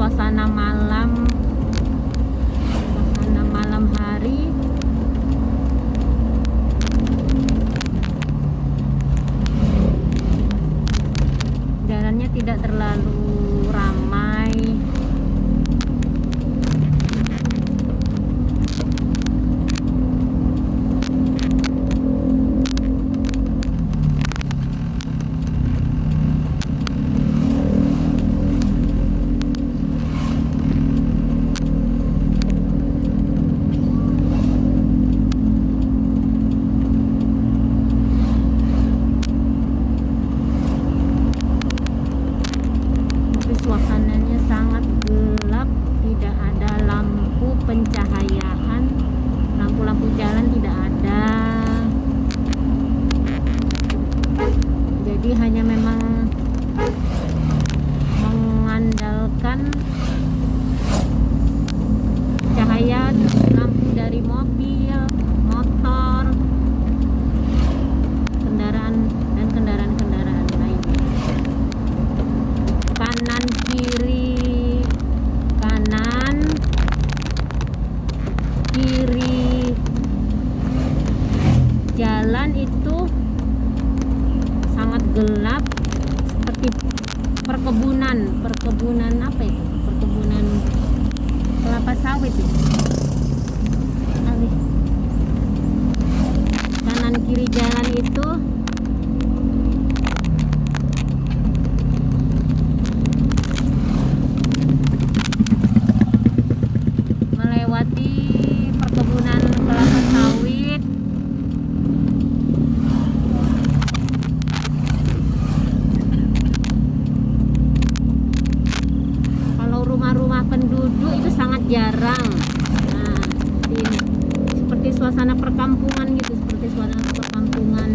suasana malam hari. Jalannya tidak terlalu ramai. Suasananya sangat gelap, tidak ada lampu pencahayaan, lampu-lampu jalan tidak ada. Jadi hanya memang mengandalkan cahaya lampu dari mobil, motor, kendaraan dan kendaraan-kendaraan lainnya. Kanan kiri jalan itu sangat gelap, seperti perkebunan apa itu, perkebunan kelapa sawit itu. Kanan kiri jalan itu melewati perkebunan kelapa sawit. Kalau rumah-rumah penduduk itu sangat jarang. Nah, seperti suasana perkampungan gitu, seperti suasana perkampungan.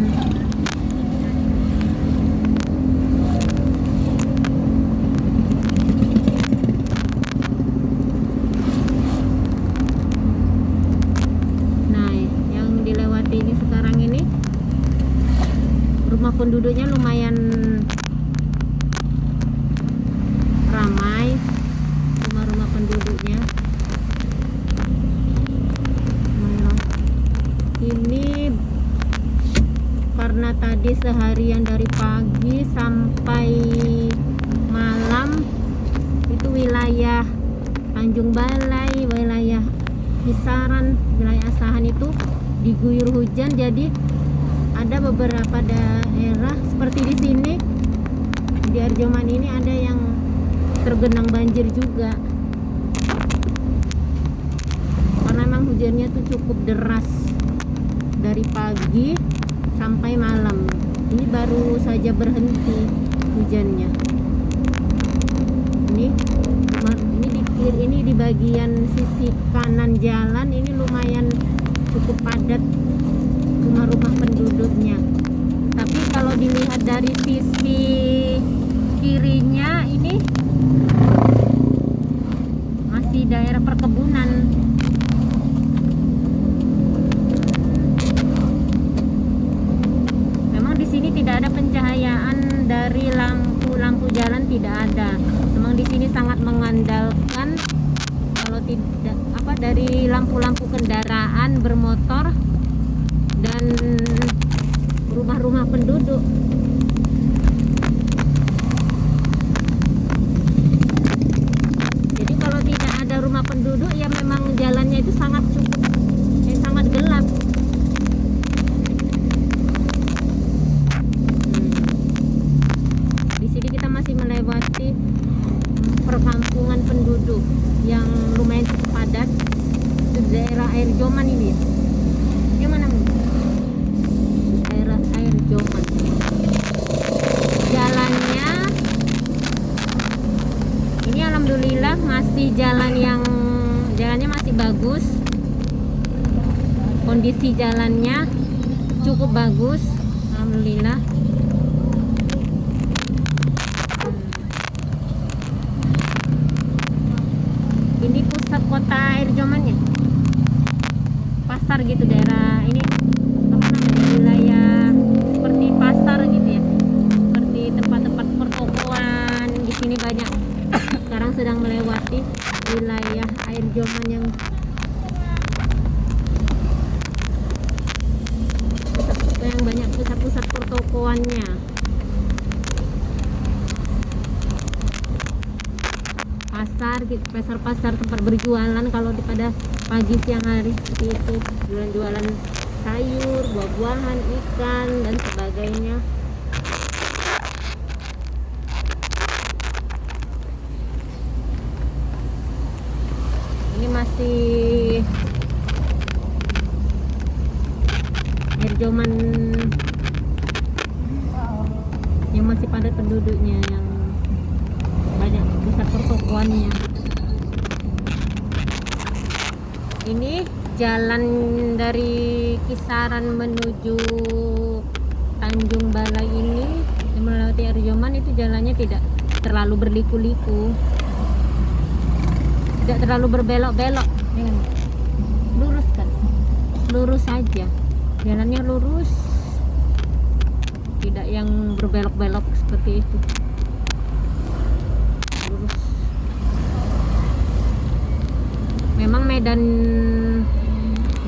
Ini sekarang ini rumah penduduknya lumayan ramai, rumah-rumah penduduknya. Ini karena tadi seharian dari pagi sampai malam itu wilayah Tanjung Balai, wilayah Kisaran, wilayah Asahan itu diguyur hujan, jadi ada beberapa daerah seperti di sini di Arjoman ini ada yang tergenang banjir juga karena memang hujannya tuh cukup deras dari pagi sampai malam. Ini baru saja berhenti hujannya. Ini di bagian sisi kanan jalan ini lumayan cukup padat rumah-rumah penduduknya. Tapi kalau dilihat dari sisi kirinya ini masih daerah perkebunan. Memang di sini tidak ada pencahayaan dari lampu-lampu jalan, tidak ada. Memang di sini sangat mengandalkan kalau tidak dari lampu-lampu kendaraan bermotor dan rumah-rumah penduduk. Jadi kalau tidak ada rumah penduduk ya memang jalannya itu sangat gelap. Di sini kita masih melewati perkampungan penduduk yang lumayan cukup padat. Itu daerah Arjoman ini. Gimana? Daerah Arjoman. Jalannya ini alhamdulillah masih jalannya masih bagus. Kondisi jalannya cukup bagus, alhamdulillah. Ini pusat kota Arjoman ya, pasar gitu, daerah ini apa namanya, wilayah seperti pasar gitu ya, seperti tempat-tempat pertokoan. Di sini banyak sekarang sedang melewati wilayah air Joman yang banyak pusat-pusat pertokoannya. Pasar tempat berjualan kalau pada pagi siang hari seperti itu, jualan sayur, buah-buahan, ikan dan sebagainya. Ini masih air Joman yang masih padat penduduknya, yang banyak pusat pertokoannya. Ini jalan dari Kisaran menuju Tanjung Balai ini yang melewati air Joman, itu jalannya tidak terlalu berliku-liku, tidak terlalu berbelok-belok, lurus kan, lurus saja, jalannya lurus, tidak yang berbelok-belok seperti itu. Memang medan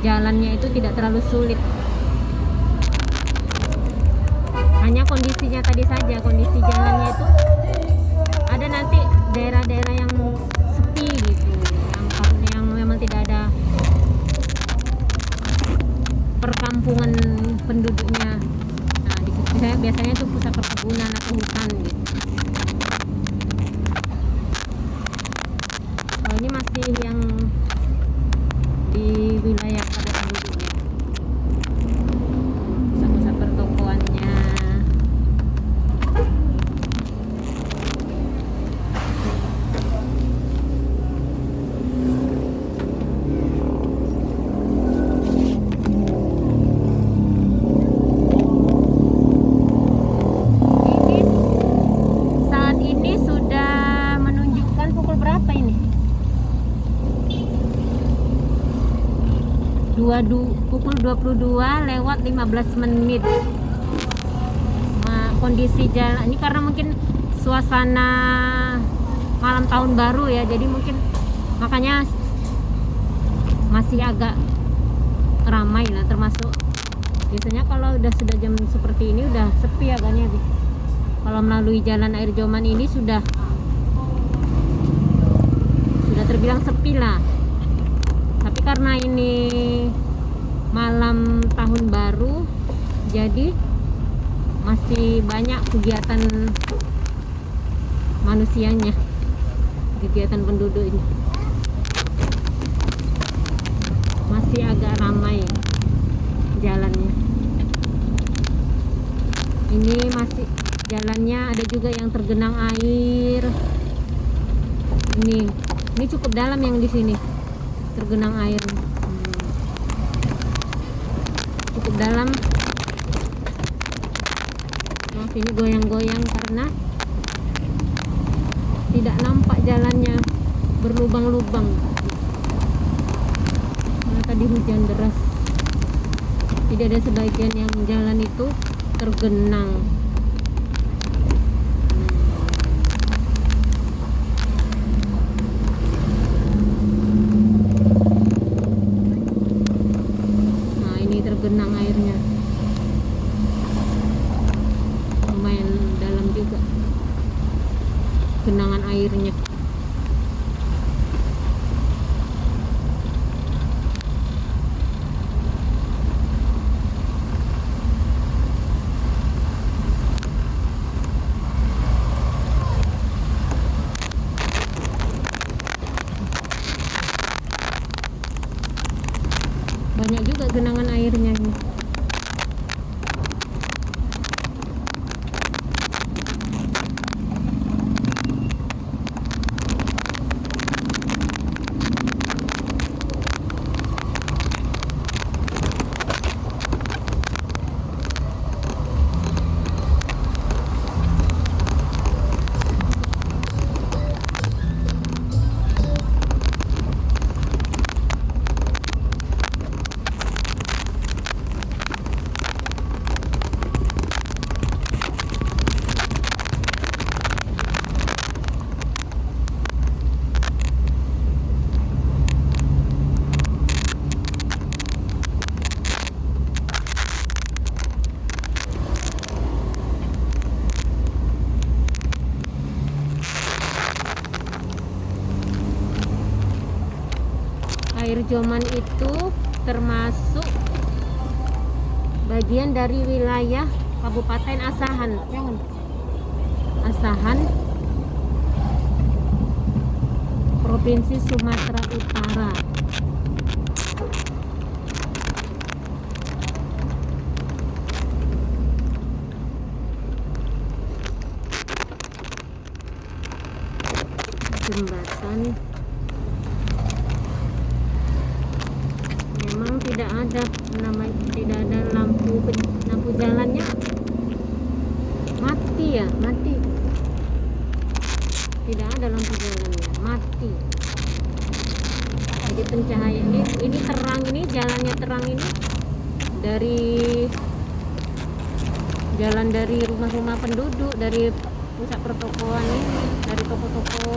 jalannya itu tidak terlalu sulit, hanya kondisinya tadi saja, kondisi jalannya itu ada nanti daerah-daerah yang sepi gitu, yang memang tidak ada perkampungan penduduknya. Nah, di situ biasanya itu pusat perkebunan atau hutan gitu. Kalau ini masih yang di wilayah padat penduduknya, pusat-pusat pertokoannya. Saat ini sudah menunjukkan pukul berapa ini? Pukul 22:15. Nah, kondisi jalan ini karena mungkin suasana malam tahun baru ya, jadi mungkin makanya masih agak ramai lah, termasuk biasanya kalau sudah jam seperti ini udah sepi agaknya. Kalau melalui jalan air Joman ini sudah terbilang sepi lah. Tapi karena ini malam tahun baru, jadi masih banyak kegiatan manusianya, kegiatan penduduk ini masih agak ramai jalannya. Ini masih jalannya ada juga yang tergenang air. Ini cukup dalam yang di sini tergenang air, cukup dalam. Nah, sini goyang-goyang karena tidak nampak jalannya, berlubang-lubang. Nah, tadi hujan deras, tidak ada sebagian yang jalan itu tergenang. Tergenang airnya, lumayan dalam juga genangan airnya. Banyak juga genangan airnya ini. Air Joman itu termasuk bagian dari wilayah Kabupaten Asahan. Asahan, Provinsi Sumatera Utara. Jembatan memang tidak ada lampu jalannya, mati ya, mati, tidak ada lampu jalannya, mati. Jadi pencahayaan ini terang, ini jalannya terang, ini dari jalan dari rumah-rumah penduduk, dari pusat pertokoan ini, dari toko-toko.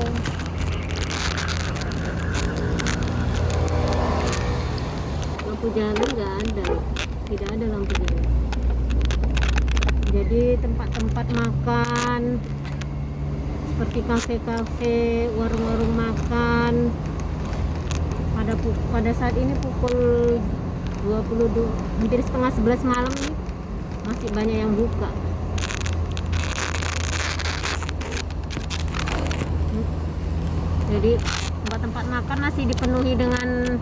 Lampu jalan nggak ada, tidak ada lampu jalan. Jadi tempat-tempat makan seperti kafe-kafe, warung-warung makan pada saat ini pukul 22, hampir setengah 11 malam nih, masih banyak yang buka. Jadi tempat-tempat makan masih dipenuhi dengan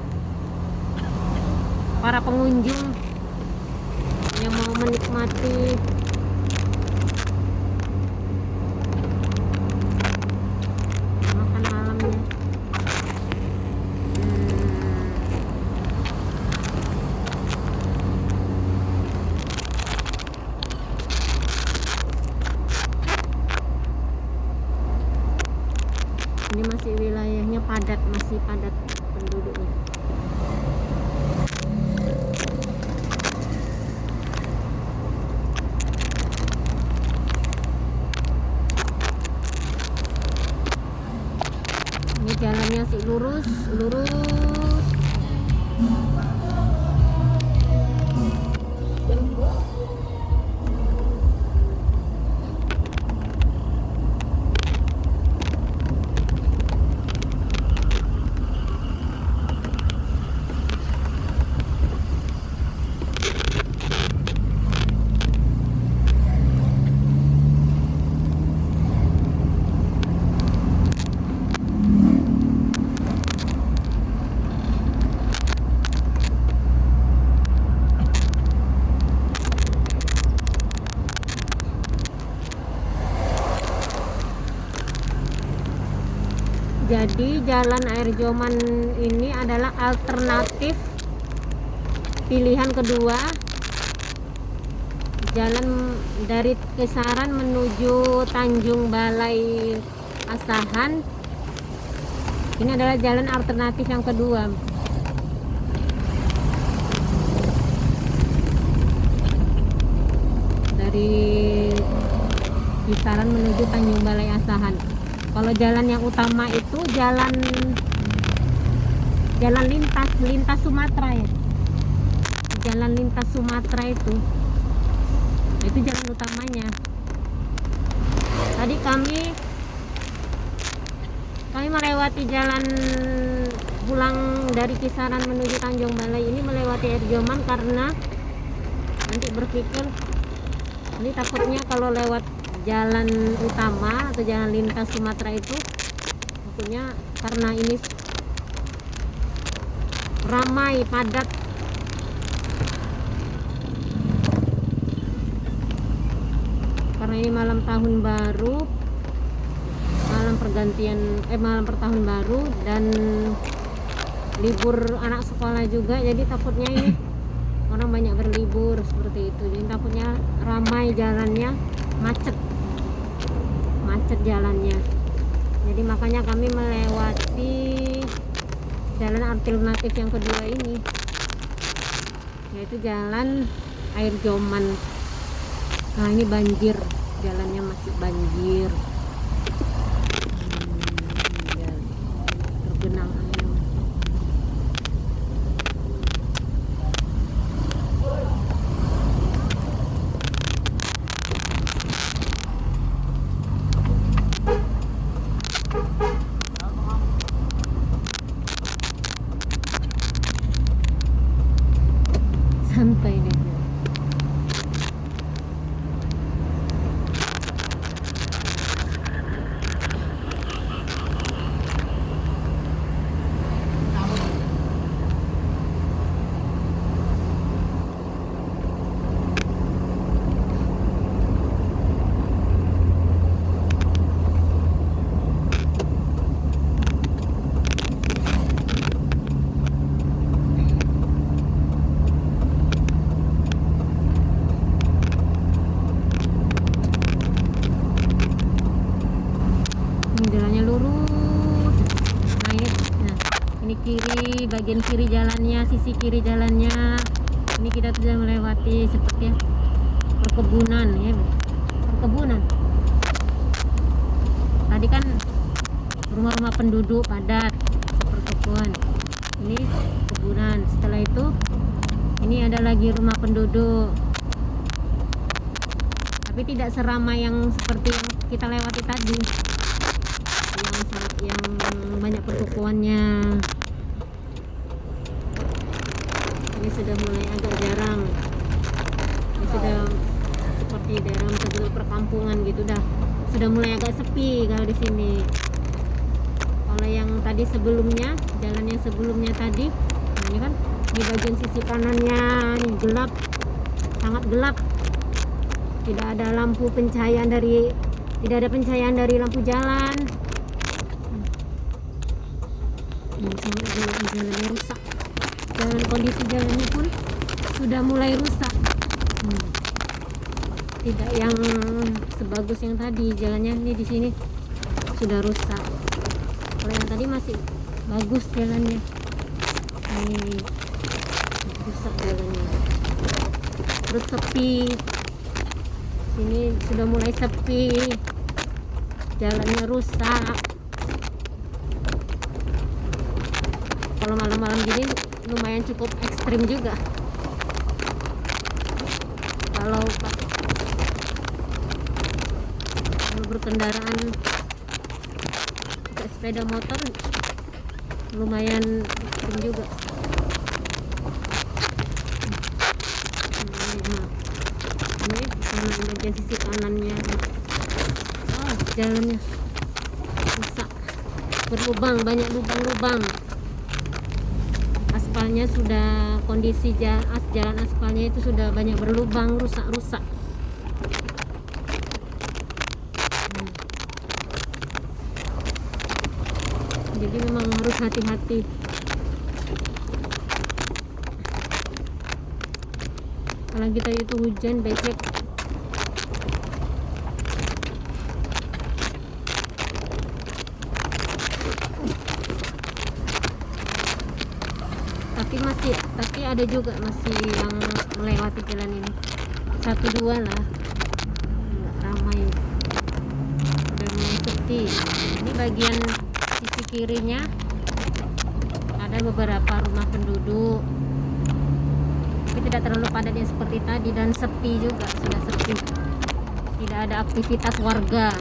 para pengunjung yang mau menikmati makan malamnya. Ini masih wilayahnya padat, masih padat penduduknya. Ini jalannya sih lurus. Jadi jalan Air Joman ini adalah alternatif pilihan kedua, jalan dari Kisaran menuju Tanjung Balai Asahan. Ini adalah jalan alternatif yang kedua. Dari Kisaran menuju Tanjung Balai Asahan. Kalau jalan yang utama itu jalan lintas Sumatera ya. Jalan lintas Sumatera itu jalan utamanya. Tadi kami melewati jalan pulang dari Kisaran menuju Tanjung Balai ini, melewati Air Joman karena nanti berpikir ini takutnya kalau lewat jalan utama atau jalan lintas Sumatera itu takutnya karena ini ramai, padat. Karena ini malam tahun baru, malam pertahun baru dan libur anak sekolah juga, jadi takutnya ini orang banyak berlibur seperti itu. Jadi takutnya ramai jalannya, macet jalannya. Jadi makanya kami melewati jalan alternatif yang kedua ini, yaitu jalan Air Joman. Nah ini banjir, jalannya masih banjir, tergenang air. santai deh. Jalannya lurus. Ini kiri, bagian kiri jalannya, sisi kiri jalannya. Ini kita sudah melewati seperti perkebunan ya, perkebunan. Tadi kan rumah-rumah penduduk padat seperkebunan. Ini perkebunan. Setelah itu ini ada lagi rumah penduduk. Tapi tidak seramai yang seperti yang kita lewati tadi. Yang banyak pertokoannya. Ini sudah mulai agak jarang. Ini sudah seperti daerah penduduk perkampungan gitu dah. Sudah mulai agak sepi kalau di sini. Kalau yang tadi sebelumnya, jalan yang sebelumnya tadi, nah ini kan di bagian sisi kanannya ini gelap, sangat gelap. Tidak ada lampu pencahayaan tidak ada pencahayaan dari lampu jalan. Sangat gelap, jalannya rusak. Kondisi jalannya pun sudah mulai rusak. Tidak yang sebagus yang tadi. Jalannya ini di sini sudah rusak. Kalau yang tadi masih bagus jalannya. Ini rusak jalannya. Terus sepi. Sini sudah mulai sepi. Jalannya rusak. Kalau malam-malam gini lumayan cukup ekstrim juga. Kalau berkendaraan pakai sepeda motor lumayan ekstrim juga. Ini bagian sisi kanannya. Jalannya rusak, berlubang, banyak lubang-lubang. Aspalnya sudah, kondisi jalan aspalnya itu sudah banyak berlubang, rusak-rusak. Jadi memang harus hati-hati. Kalau kita itu hujan, becek. Tapi ada juga masih yang melewati jalan ini, 1-2 lah, nggak ramai, udah mulai sepi. Ini bagian sisi kirinya ada beberapa rumah penduduk, tapi tidak terlalu padat yang seperti tadi, dan sepi juga, sudah sepi, tidak ada aktivitas warga.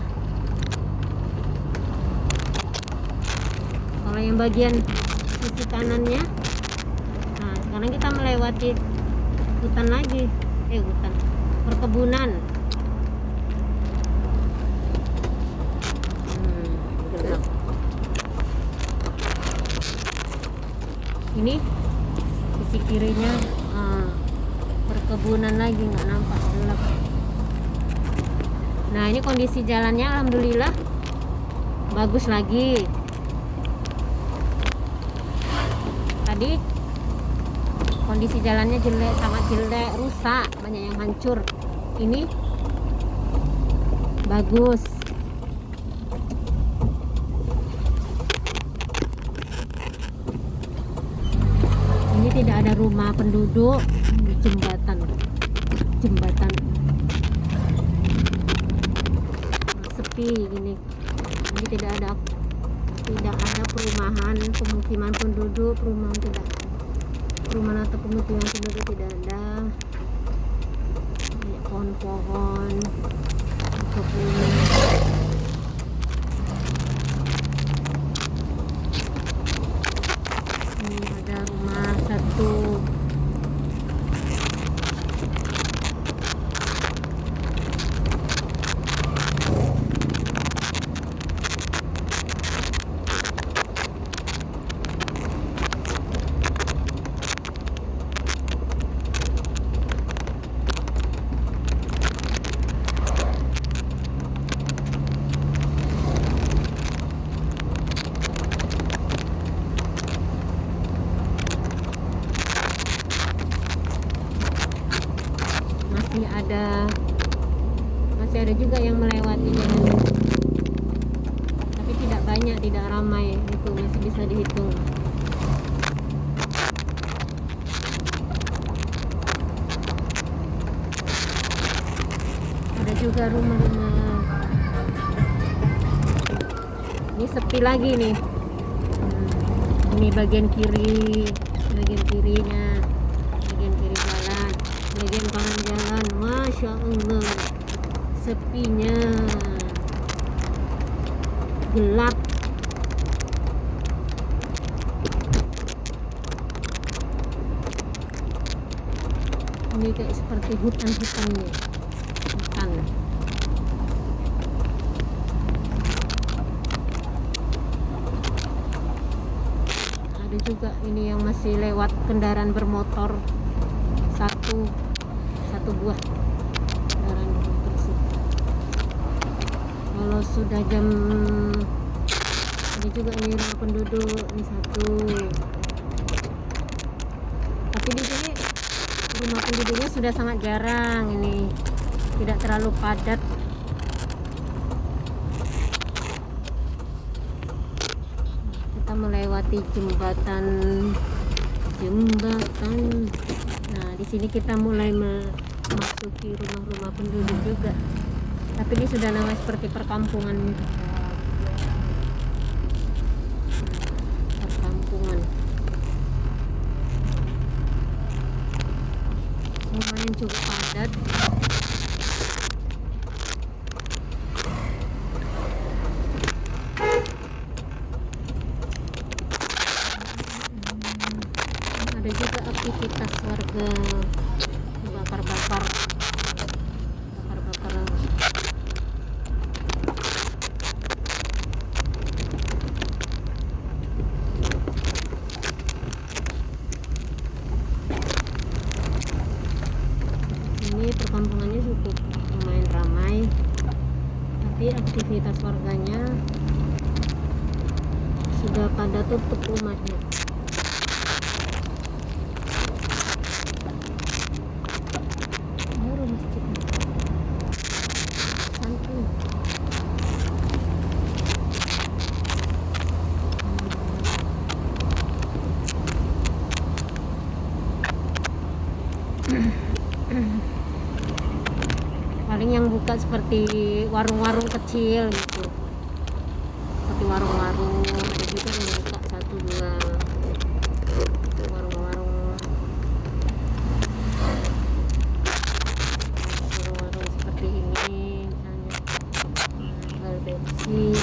Kalau yang bagian sisi kanannya, sekarang kita melewati hutan lagi, hutan perkebunan. Gelap. Ini sisi kirinya perkebunan lagi, nggak nampak, gelap. Nah ini kondisi jalannya alhamdulillah bagus lagi. Tadi kondisi jalannya jelek, sangat jelek, rusak, banyak yang hancur. Ini bagus. Ini tidak ada rumah penduduk, jembatan sepi gini. Ini tidak ada perumahan, pemukiman penduduk, perumahan atau pemukiman penduduk tidak ada. Banyak pohon-pohon, kebun. Ini ada rumah satu. ada juga yang melewati jalan ini, tapi tidak banyak, tidak ramai, itu masih bisa dihitung. Ada juga rumah-rumah. Ini sepi lagi nih. Ini bagian kiri, bagian kirinya, bagian kiri jalan, bagian kanan jalan. Masya Allah, sepinya, gelap. Ini kayak seperti hutan-hutan nih, hutan. Ada juga ini yang masih lewat kendaraan bermotor, satu buah kendaraan bermotor sih. Kalau sudah jam, ini juga ini rumah penduduk, ini satu. Tapi di sini rumah penduduknya sudah sangat jarang, ini tidak terlalu padat. Kita melewati jembatan. Nah, di sini kita mulai memasuki rumah-rumah penduduk juga. Tapi ini sudah namanya seperti perkampungan. Perkampungan. Lumayan cukup padat. Ada juga aktivitas warga bakar-bakar. Ini perkampungannya cukup lumayan ramai, tapi aktivitas warganya sudah pada tutup rumahnya. Baru masjidnya santai. Paling yang buka seperti warung-warung kecil gitu, seperti warung-warung. Ada juga yang buka satu dua warung-warung seperti ini, misalnya jual bensin,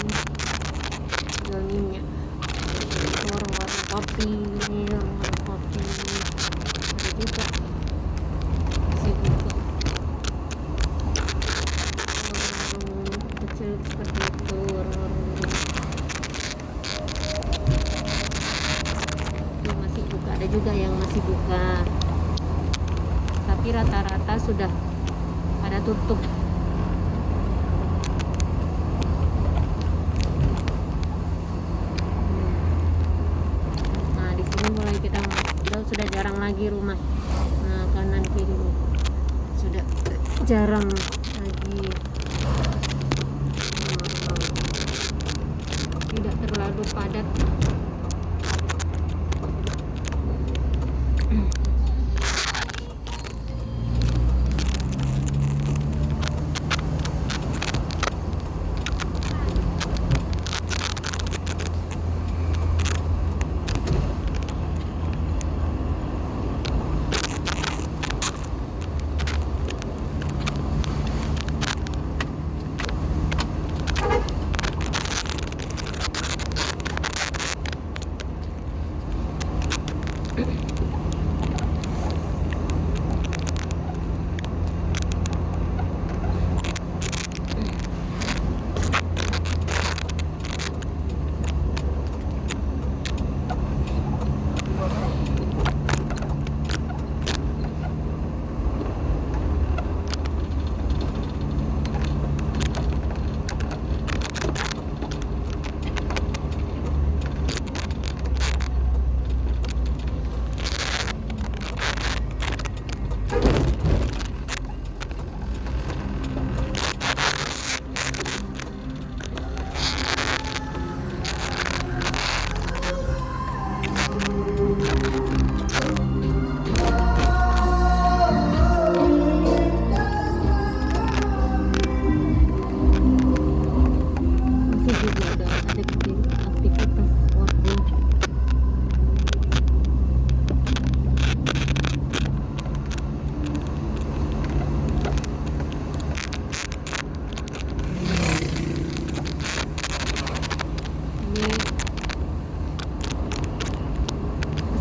jual minyak. Warung-warung kopi, ini warung-warung kopi ada juga masih buka. Kecil seperti itu, warung-warung itu masih buka. Ada juga yang masih buka, tapi rata-rata sudah pada tutup. Nah, di sini mulai kita sudah jarang lagi rumah. Nah, kanan kiri sudah jarang lagi. Tidak terlalu padat.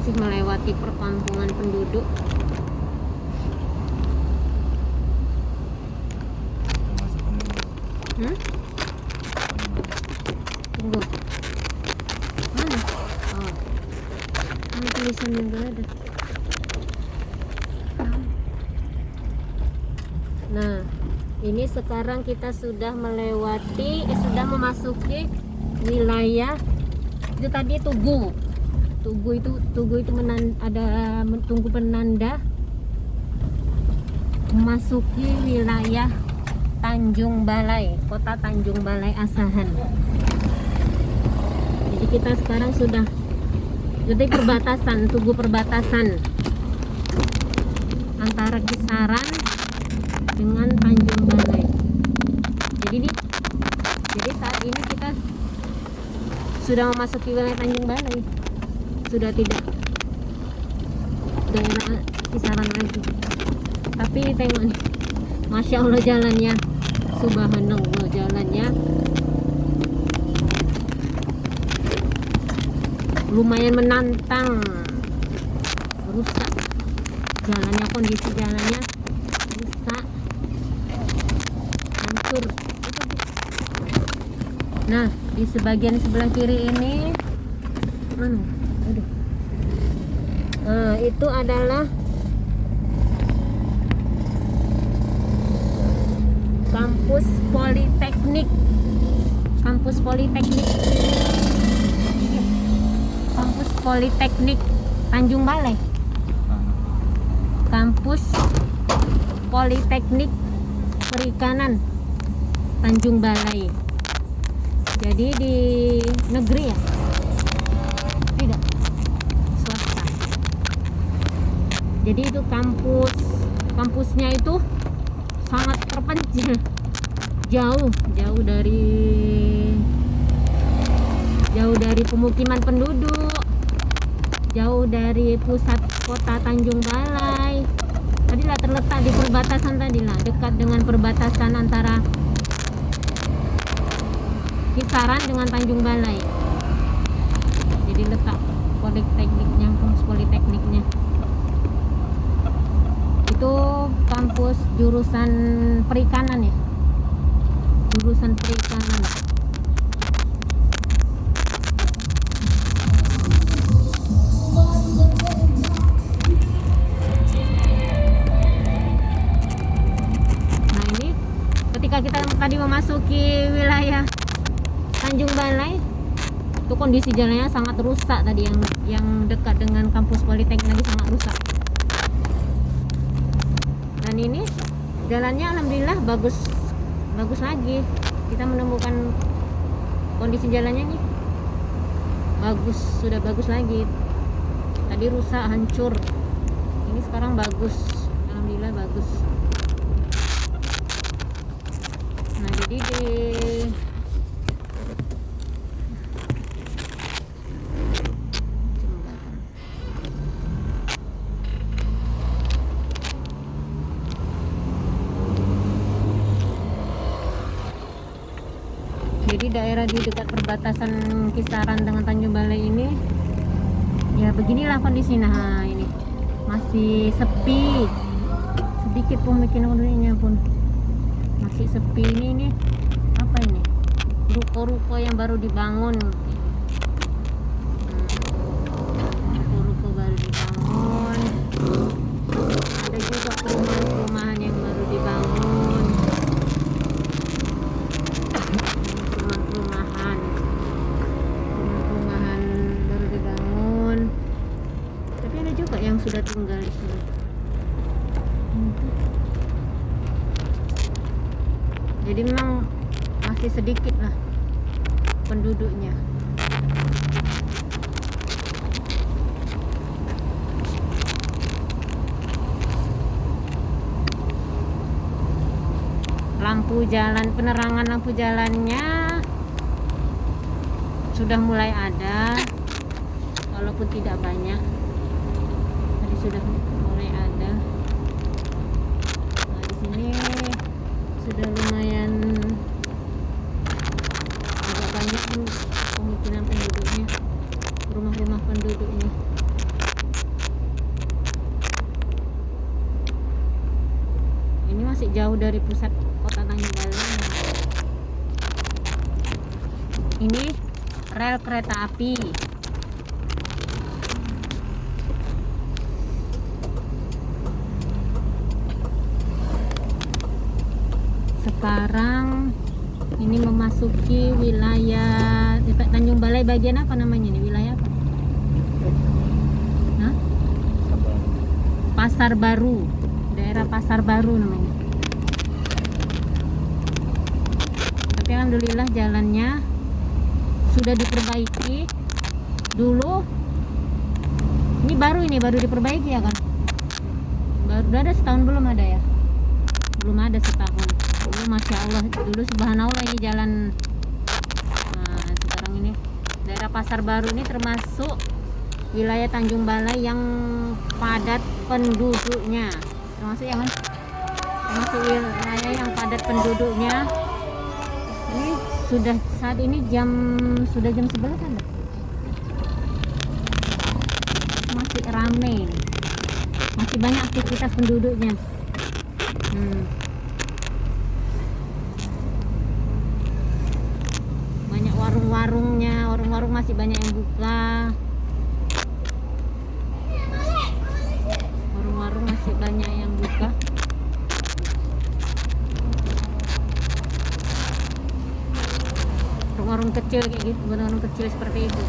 masih melewati perkampungan penduduk. Tunggu. Mana? Oh. Ini tulisannya nggak ada. Nah, ini sekarang kita sudah melewati, sudah memasuki wilayah itu tadi Tugu. Tugu itu ada tunggu penanda memasuki wilayah Tanjung Balai, kota Tanjung Balai Asahan. Jadi kita sekarang sudah jadi perbatasan, Tugu perbatasan antara Kisaran dengan Tanjung Balai. Jadi saat ini kita sudah memasuki wilayah Tanjung Balai, sudah tidak daerah Kisaran lagi. Tapi tengok nih, Masya Allah jalannya, subhanallah jalannya lumayan menantang, rusak jalannya, kondisi jalannya rusak, hancur. Nah, di sebagian sebelah kiri ini mana? Aduh. Itu adalah kampus Politeknik. Kampus Politeknik. Kampus Politeknik Tanjung Balai. Kampus Politeknik Perikanan Tanjung Balai. Jadi di negeri ya? Tidak, swasta. Jadi itu kampusnya itu sangat terpencil, jauh dari pemukiman penduduk, jauh dari pusat kota Tanjung Balai. Tadilah terletak di perbatasan, dekat dengan perbatasan antara Kisaran dengan Tanjung Balai. Jadi letak politekniknya, kampus politekniknya itu kampus jurusan perikanan ya, jurusan perikanan. Nah ini ketika kita tadi memasuki wilayah Tanjung Balai, itu kondisi jalannya sangat rusak tadi, yang dekat dengan kampus politeknik lagi sangat rusak. Dan ini jalannya alhamdulillah bagus lagi. Kita menemukan kondisi jalannya nih bagus, sudah bagus lagi. Tadi rusak, hancur. Ini sekarang bagus, alhamdulillah bagus. Nah jadi Jadi daerah di dekat perbatasan Kisaran dengan Tanjung Balai ini ya beginilah kondisi. Nah ini masih sepi, sedikit pemukiman penduduknya pun masih sepi. Ini apa ini, ruko-ruko yang baru dibangun, ruko-ruko baru dibangun, ada juga perumahan-perumahan yang baru dibangun, perumahan baru dibangun, tapi ada juga yang sudah tinggal di sini. Jadi memang masih sedikit lah penduduknya. Lampu jalan, penerangan lampu jalannya sudah mulai ada, walaupun tidak banyak. Tadi sudah mulai ada. Nah, di sini sudah lumayan agak banyak pemukiman penduduknya, rumah-rumah penduduknya. masih jauh dari pusat kota Tanjung Balai. Ini rel kereta api. Sekarang ini memasuki wilayah Tanjung Balai, bagian apa namanya ini? Wilayah apa? Hah? Pasar Baru. Daerah Pasar Baru namanya. Tapi alhamdulillah jalannya sudah diperbaiki. Dulu ini baru diperbaiki ya kan? Baru ada setahun, belum ada ya? Belum ada setahun. Dulu masya Allah, dulu subhanallah ini jalan. Nah sekarang ini daerah Pasar Baru ini termasuk wilayah Tanjung Balai yang padat penduduknya, termasuk ya kan? Termasuk wilayah yang padat penduduknya. Ini sudah saat ini sudah jam 11 kan? Masih ramai, masih banyak aktivitas penduduknya. Banyak warung-warungnya, warung-warung masih banyak yang buka. Warung-warung masih banyak yang buka. Warung kecil kayak gitu, warung kecil seperti itu.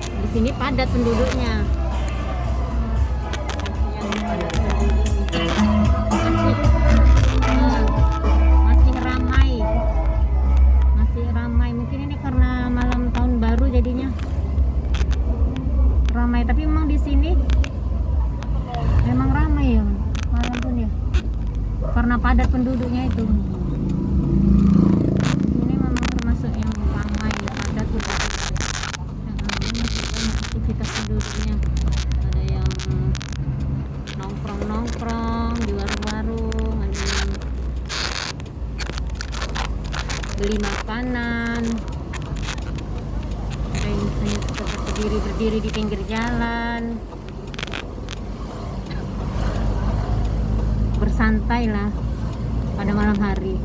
Di sini padat penduduknya. Yang padat penduduknya. Masih ramai. Masih ramai. Mungkin ini karena malam tahun baru jadinya ramai. Tapi memang di sini memang ramai ya malam pun ya. Karena padat penduduknya itu. Ini memang termasuk yang ramai, padat aktivitas penduduknya. Ada yang nongkrong di warung-warung, ada yang beli makanan, ada yang hanya sekedar berdiri di pinggir jalan, bersantai lah pada malam hari.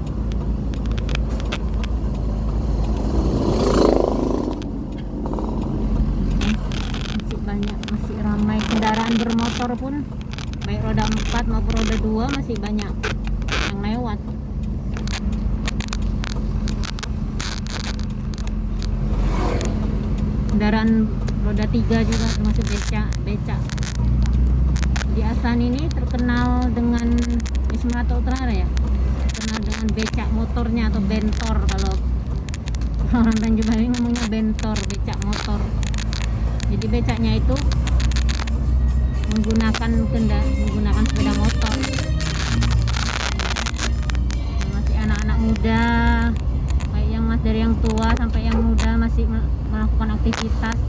Masih banyak, masih ramai. Kendaraan bermotor pun baik roda 4 maupun roda 2 masih banyak yang lewat. Kendaraan roda 3 juga termasuk becak. Di Asahan ini terkenal dengan di Sumatera Utara ya, terkenal dengan becak motornya atau bentor. Kalau orang Tanjung Balai ngomongnya bentor, becak motor. Jadi becaknya itu menggunakan sepeda motor. Masih anak-anak muda, baik yang dari yang tua sampai yang muda masih melakukan aktivitas.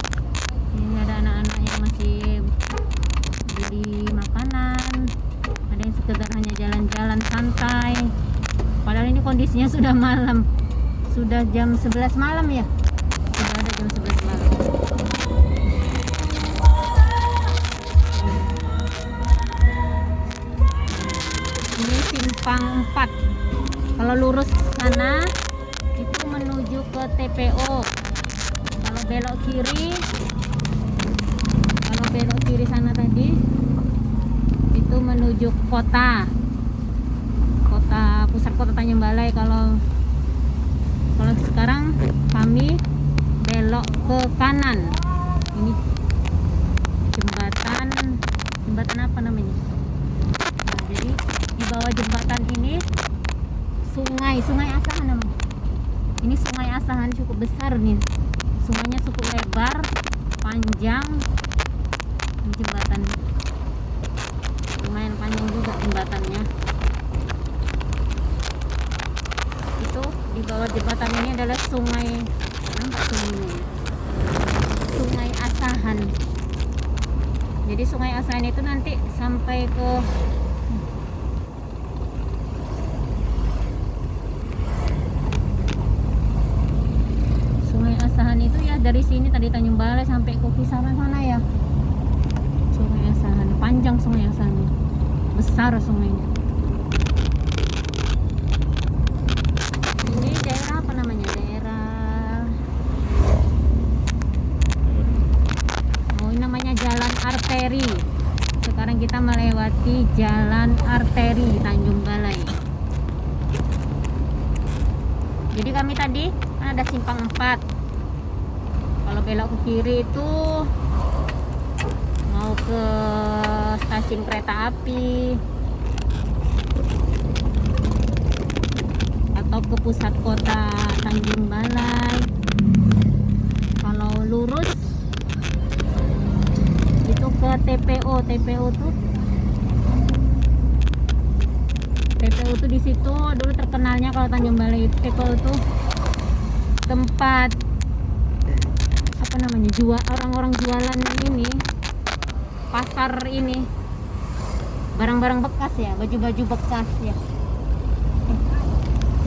Ini ada anak-anak yang masih beli makanan, ada yang sekedar hanya jalan-jalan santai. Padahal ini kondisinya sudah malam, sudah jam 11 malam ya, sudah ada jam 11 malam. Ini simpang 4. Kalau lurus ke sana itu menuju ke TPO. Kalau belok kiri sana tadi itu menuju pusat kota Tanjung Balai. Kalau sekarang kami belok ke kanan. Ini jembatan apa namanya? Nah, jadi di bawah jembatan ini sungai Asahan namanya. Ini sungai Asahan cukup besar nih. Sungainya cukup lebar, panjang. Jembatan lumayan panjang juga jembatannya. Itu di bawah jembatan ini adalah sungai Asahan. Jadi sungai Asahan itu nanti sampai ke Sungai Asahan itu ya dari sini tadi Tanjung Balai sampai ke kisaran sana ya. panjang sungai asalnya, besar sungainya. Ini daerah apa namanya, ini namanya jalan arteri. Sekarang kita melewati jalan arteri Tanjung Balai. Jadi kami tadi kan ada simpang 4. Kalau belok ke kiri itu mau ke stasiun kereta api atau ke pusat kota Tanjung Balai. Kalau lurus itu ke TPO. TPO tuh di situ dulu terkenalnya. Kalau Tanjung Balai itu TPO tuh tempat apa namanya, orang-orang jualan ini, pasar ini, barang-barang bekas ya, baju-baju bekas ya,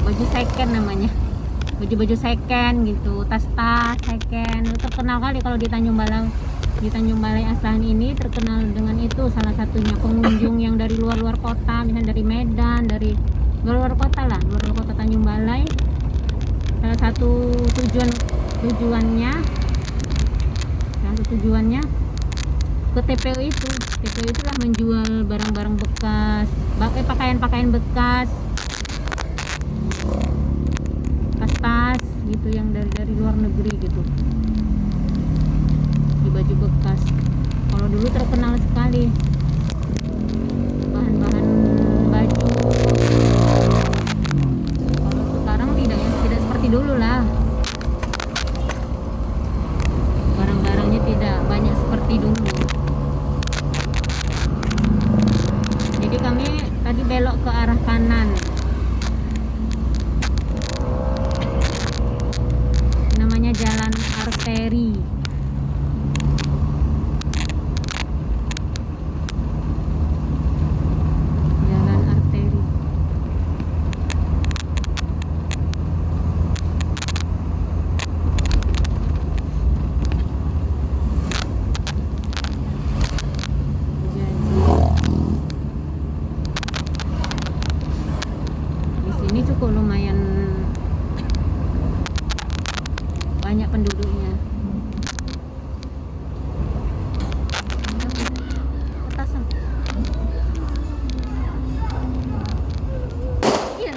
baju second namanya, baju-baju second gitu, tas-tas second. Itu terkenal kali kalau di Tanjung Balai. Di Tanjung Balai asahan ini terkenal dengan itu. Salah satunya pengunjung yang dari luar-luar kota, misalnya dari Medan, dari luar kota lah, luar kota Tanjung Balai. Salah satu tujuannya ke TPO itu. TPO itulah menjual barang-barang bekas, pakaian-pakaian bekas, tas-tas gitu yang dari luar negeri gitu, di baju bekas. Kalau dulu terkenal sekali bahan-bahan baju. Kalau sekarang tidak seperti dulu lah, barang-barangnya tidak banyak seperti dulu. Jadi kami tadi belok ke arah kanan, namanya jalan arteri. Jalan arteri. Di sini cukup lumayan banyak penduduknya. Petasan. Iya.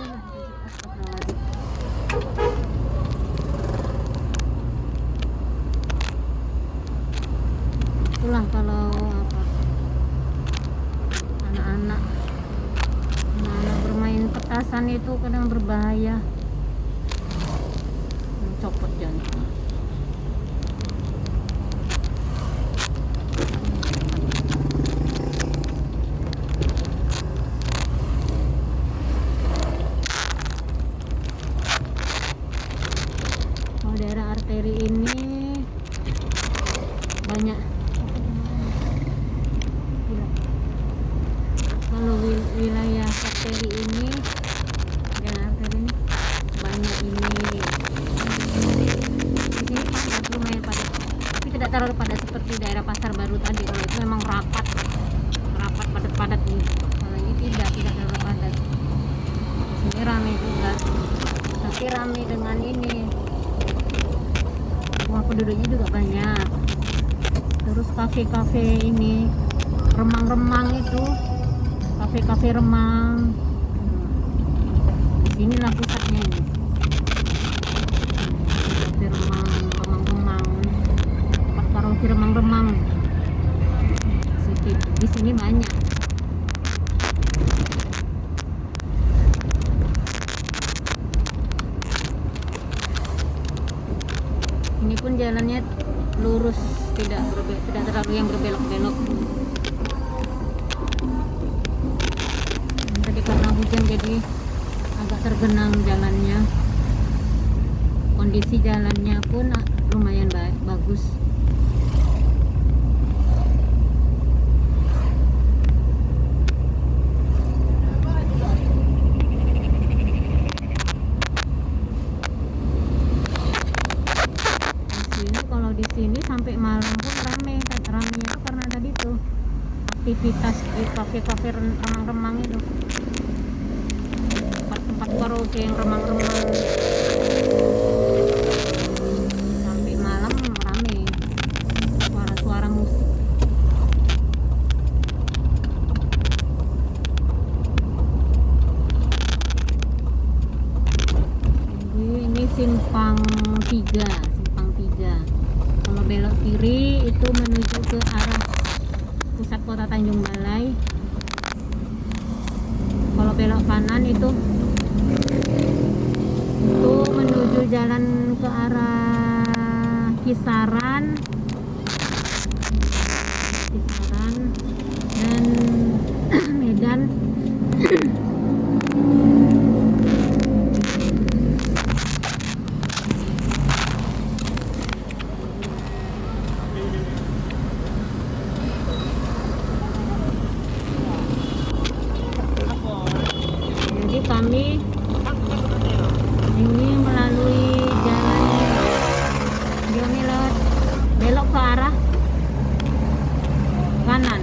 Itulah kalau apa, anak-anak bermain petasan itu kadang berbahaya, copot jantung. Kalau daerah arteri ini banyak, kalau wilayah arteri ini, jalan arteri ini banyak ini. Di sini padat, lumayan padat, tapi tidak terlalu padat seperti daerah Pasar Baru tadi. Kalau itu memang rapat padat nih. Kalau ini tidak terlalu padat. Di sini ramai juga, tapi ramai dengan ini, wah, penduduknya juga banyak. Terus kafe-kafe ini, remang-remang itu, kafe-kafe remang. Di sinilah pusatnya ini. Kafe remang-remang, tempat karaoke remang-remang. Di sini banyak. Ini pun jalannya lurus, tidak terlalu yang berbelok-belok. Tadi karena hujan jadi agak tergenang jalannya. Kondisi jalannya pun lumayan bagus. Di sini sampai malam pun ramai. Ramainya itu karena tadi tuh aktivitas di kafe-kafe remang-remang itu, tempat-tempat karaoke yang remang-remang sampai malam rame, suara-suara musik. Ini simpang 3. Kalau belok kiri itu menuju ke arah pusat kota Tanjung Balai. Kalau belok kanan itu menuju jalan ke arah Kisaran dan Medan. Jadi kami ini melalui jalan ini lewat belok ke arah kanan.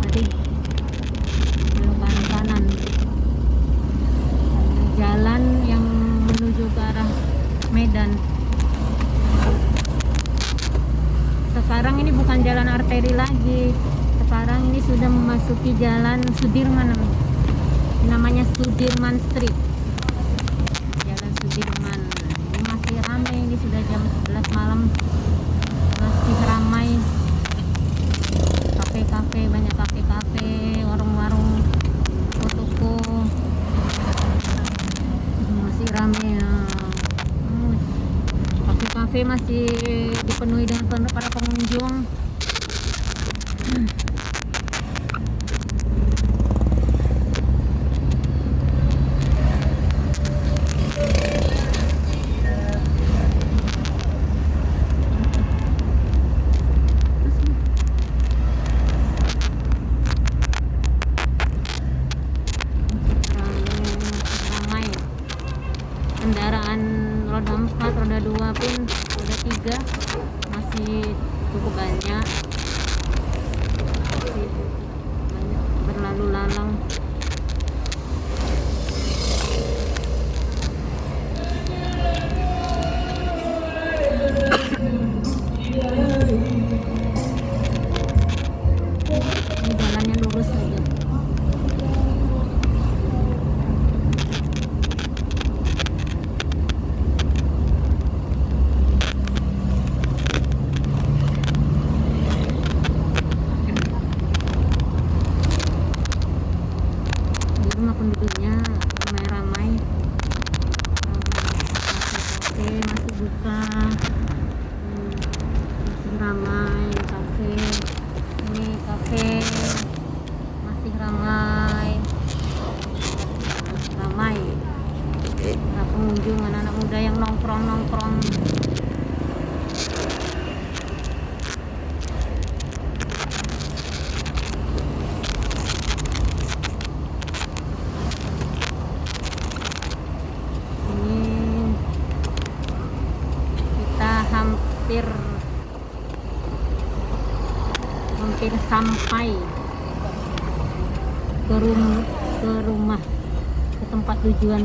Tadi belok ke arah kanan. Jalan yang menuju ke arah Medan. Sekarang ini bukan jalan arteri lagi. Sekarang ini sudah memasuki jalan Sudirman. Namanya Sudirman Street. Jalan Sudirman. Ini masih ramai, ini sudah jam 11 malam. Masih ramai. Kafe-kafe, banyak kafe-kafe, warung-warung, toko-toko. Masih ramai ya. Kafe-kafe masih dipenuhi dengan para pengunjung. Kendaraan roda 4, roda 2 pun, roda 3 masih cukup banyak, berlalu lalang. Ini jalannya lurus saja. Rumah penduduknya ramai-ramai. Kafe masih buka, masih ramai kafe. Ini kafe masih ramai. Nah, pengunjung anak-anak muda yang nongkrong. Hampir sampai ke rumah, ke tempat tujuan.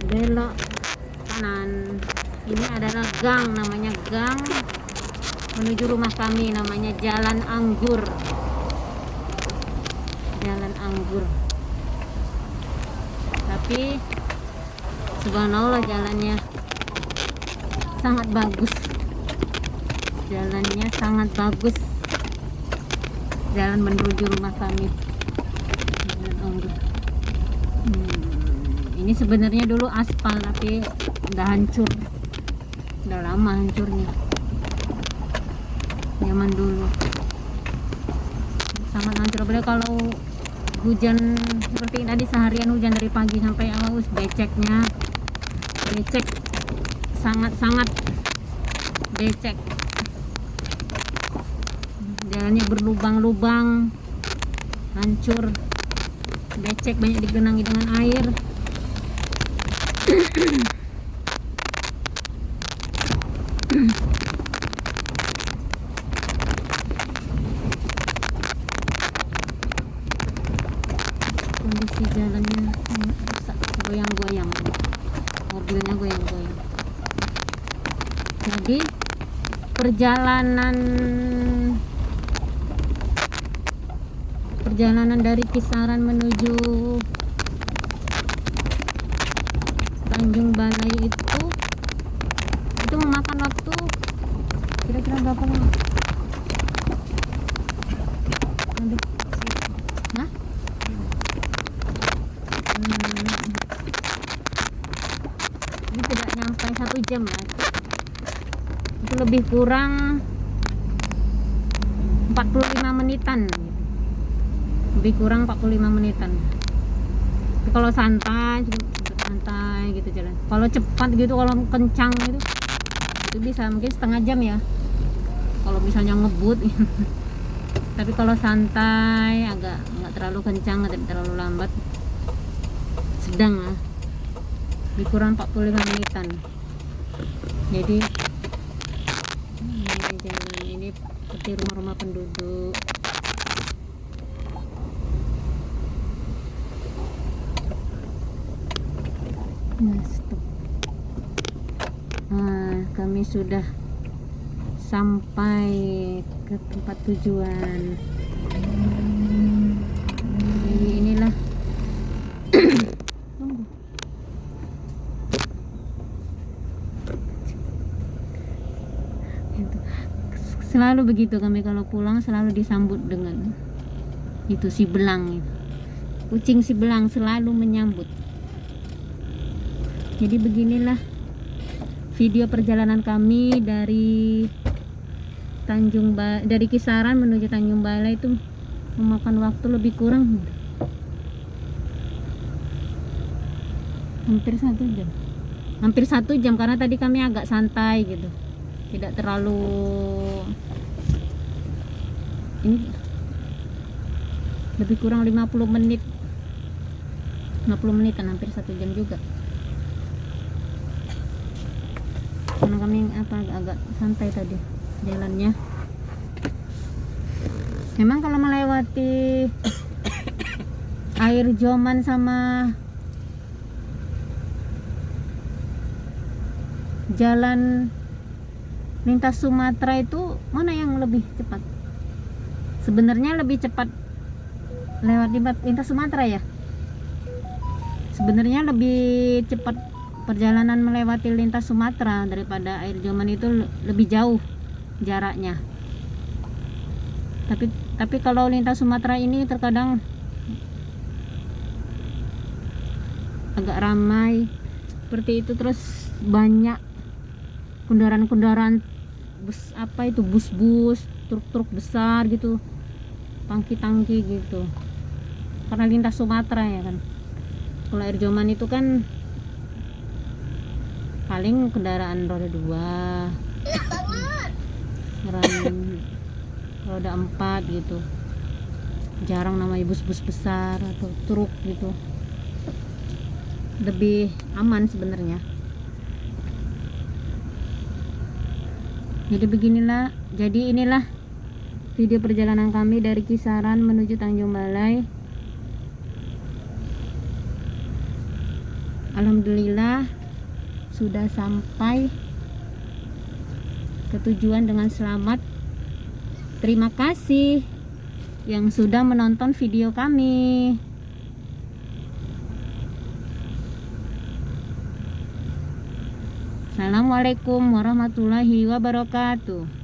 Belok kanan. Ini adalah gang, namanya gang menuju rumah kami, namanya Jalan Anggur. Tapi subhanallah jalannya sangat bagus. Jalan menuju rumah kami. Ini sebenarnya dulu aspal tapi udah hancur. Udah lama hancurnya. Zaman dulu. Sangat hancur. Apalagi kalau hujan seperti tadi, seharian hujan dari pagi sampai aus, becek, sangat becek. Jalannya berlubang-lubang, hancur, becek, banyak digenangi dengan air. Jadi perjalanan dari Kisaran menuju Tanjung Balai itu memakan waktu kira-kira berapa lama? Hah? Ini tidak nyampe 1 jam ya. Itu lebih kurang 45 menitan gitu. Lebih kurang 45 menitan. Tapi kalau santai gitu jalan. Kalau cepat gitu, kalau kencang itu bisa mungkin setengah jam ya. Kalau misalnya ngebut. Tapi kalau santai, agak nggak terlalu kencang, tidak terlalu lambat, sedang lah, lebih kurang 45 menitan. Jadi ini jalan ini seperti rumah-rumah penduduk. Nah, kami sudah sampai ke tempat tujuan. Jadi inilah tunggu. Selalu begitu kami kalau pulang, selalu disambut dengan itu si belang itu. Kucing si belang selalu menyambut. Jadi beginilah video perjalanan kami dari dari Kisaran menuju Tanjung Balai, itu memakan waktu lebih kurang hampir 1 jam. Hampir 1 jam karena tadi kami agak santai gitu. Tidak terlalu ini, lebih kurang 50 menit. 50 menitan, hampir 1 jam juga. Karena kami agak santai tadi jalannya. Memang kalau melewati air Joman sama jalan lintas Sumatera itu mana yang lebih cepat? Sebenarnya lebih cepat lewat lintas Sumatera ya. Sebenarnya lebih cepat perjalanan melewati lintas Sumatera daripada air Joman, itu lebih jauh jaraknya. Tapi kalau lintas Sumatera ini terkadang agak ramai seperti itu, terus banyak kendaraan-kendaraan bus-bus, truk-truk besar gitu, tangki-tangki gitu. Karena lintas Sumatera ya kan. Kalau air Joman itu kan paling kendaraan roda 2, roda 4 gitu. Jarang namanya bus-bus besar atau truk gitu. Lebih aman sebenarnya. Jadi inilah video perjalanan kami dari Kisaran menuju Tanjung Balai. Alhamdulillah sudah sampai ke tujuan dengan selamat. Terima kasih yang sudah menonton video kami. Assalamualaikum warahmatullahi wabarakatuh.